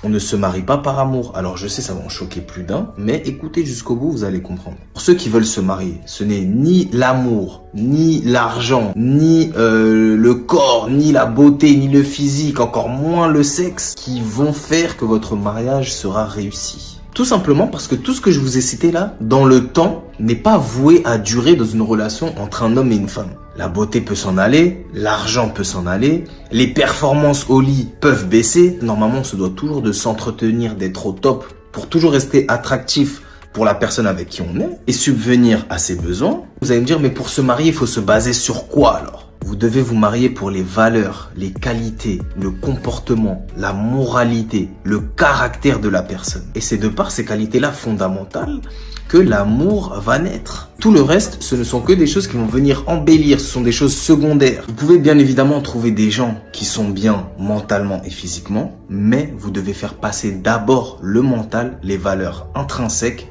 On ne se marie pas par amour. Alors je sais, ça va en choquer plus d'un, mais écoutez jusqu'au bout, vous allez comprendre. Pour ceux qui veulent se marier, ce n'est ni l'amour, ni l'argent, ni le corps, ni la beauté, ni le physique, encore moins le sexe, qui vont faire que votre mariage sera réussi. Tout simplement parce que tout ce que je vous ai cité là, dans le temps, n'est pas voué à durer dans une relation entre un homme et une femme. La beauté peut s'en aller, l'argent peut s'en aller, les performances au lit peuvent baisser. Normalement, on se doit toujours de s'entretenir, d'être au top pour toujours rester attractif pour la personne avec qui on est et subvenir à ses besoins. Vous allez me dire, mais pour se marier, il faut se baser sur quoi alors ? Vous devez vous marier pour les valeurs, les qualités, le comportement, la moralité, le caractère de la personne. Et c'est de par ces qualités-là fondamentales que l'amour va naître. Tout le reste, ce ne sont que des choses qui vont venir embellir, ce sont des choses secondaires. Vous pouvez bien évidemment trouver des gens qui sont bien mentalement et physiquement, mais vous devez faire passer d'abord le mental, les valeurs intrinsèques,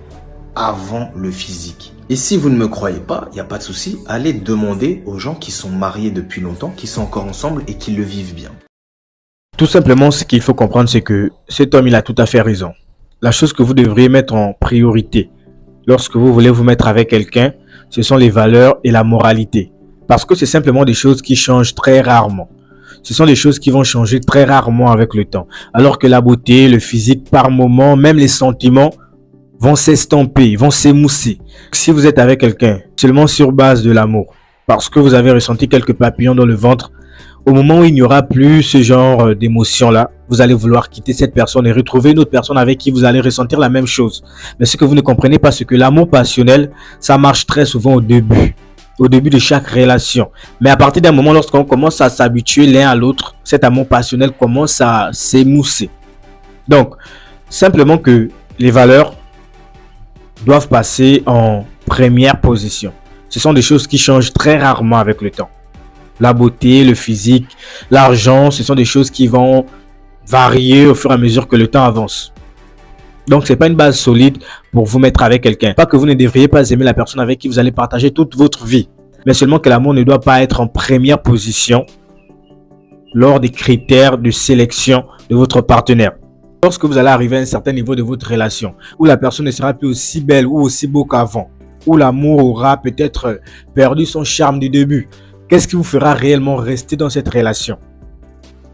avant le physique. Et si vous ne me croyez pas, il n'y a pas de souci, allez demander aux gens qui sont mariés depuis longtemps, qui sont encore ensemble et qui le vivent bien. Tout simplement, ce qu'il faut comprendre, c'est que cet homme, il a tout à fait raison. La chose que vous devriez mettre en priorité lorsque vous voulez vous mettre avec quelqu'un, ce sont les valeurs et la moralité. Parce que c'est simplement des choses qui changent très rarement. Ce sont des choses qui vont changer très rarement avec le temps. Alors que la beauté, le physique, par moment, même les sentiments, vont s'estomper, vont s'émousser. Si vous êtes avec quelqu'un seulement sur base de l'amour, parce que vous avez ressenti quelques papillons dans le ventre, au moment où il n'y aura plus ce genre d'émotion-là, vous allez vouloir quitter cette personne et retrouver une autre personne avec qui vous allez ressentir la même chose. Mais ce que vous ne comprenez pas, c'est que l'amour passionnel, ça marche très souvent au début de chaque relation. Mais à partir d'un moment, lorsqu'on commence à s'habituer l'un à l'autre, cet amour passionnel commence à s'émousser. Donc, simplement que les valeurs doivent passer en première position. Ce sont des choses qui changent très rarement avec le temps. La beauté, le physique, l'argent, ce sont des choses qui vont varier au fur et à mesure que le temps avance. Donc, ce n'est pas une base solide pour vous mettre avec quelqu'un. Pas que vous ne devriez pas aimer la personne avec qui vous allez partager toute votre vie, mais seulement que l'amour ne doit pas être en première position lors des critères de sélection de votre partenaire. Lorsque vous allez arriver à un certain niveau de votre relation, où la personne ne sera plus aussi belle ou aussi beau qu'avant, où l'amour aura peut-être perdu son charme du début, qu'est-ce qui vous fera réellement rester dans cette relation?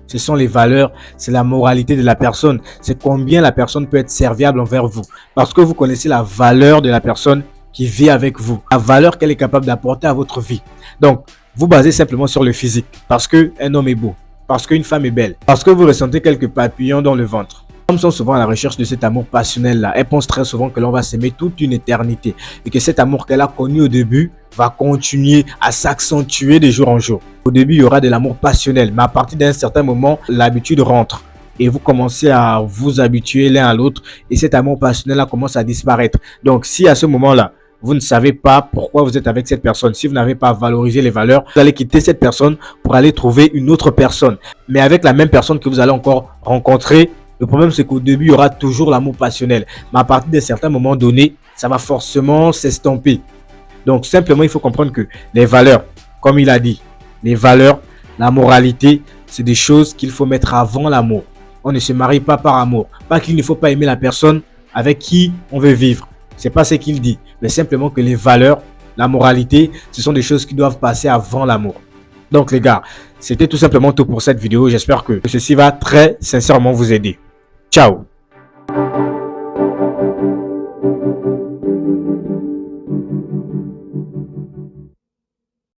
Ce sont les valeurs, c'est la moralité de la personne, c'est combien la personne peut être serviable envers vous. Parce que vous connaissez la valeur de la personne qui vit avec vous, la valeur qu'elle est capable d'apporter à votre vie. Donc, vous basez simplement sur le physique, parce qu'un homme est beau, parce qu'une femme est belle, parce que vous ressentez quelques papillons dans le ventre. Les femmes sont souvent à la recherche de cet amour passionnel-là. Elles pensent très souvent que l'on va s'aimer toute une éternité et que cet amour qu'elle a connu au début va continuer à s'accentuer de jour en jour. Au début, il y aura de l'amour passionnel, mais à partir d'un certain moment, l'habitude rentre et vous commencez à vous habituer l'un à l'autre et cet amour passionnel-là commence à disparaître. Donc, si à ce moment-là, vous ne savez pas pourquoi vous êtes avec cette personne, si vous n'avez pas valorisé les valeurs, vous allez quitter cette personne pour aller trouver une autre personne. Mais avec la même personne que vous allez encore rencontrer, le problème, c'est qu'au début, il y aura toujours l'amour passionnel. Mais à partir d'un certain moment donné, ça va forcément s'estomper. Donc, simplement, il faut comprendre que les valeurs, comme il a dit, les valeurs, la moralité, c'est des choses qu'il faut mettre avant l'amour. On ne se marie pas par amour. Pas qu'il ne faut pas aimer la personne avec qui on veut vivre. C'est pas ce qu'il dit. Mais simplement que les valeurs, la moralité, ce sont des choses qui doivent passer avant l'amour. Donc, les gars, c'était tout simplement tout pour cette vidéo. J'espère que ceci va très sincèrement vous aider. Ciao!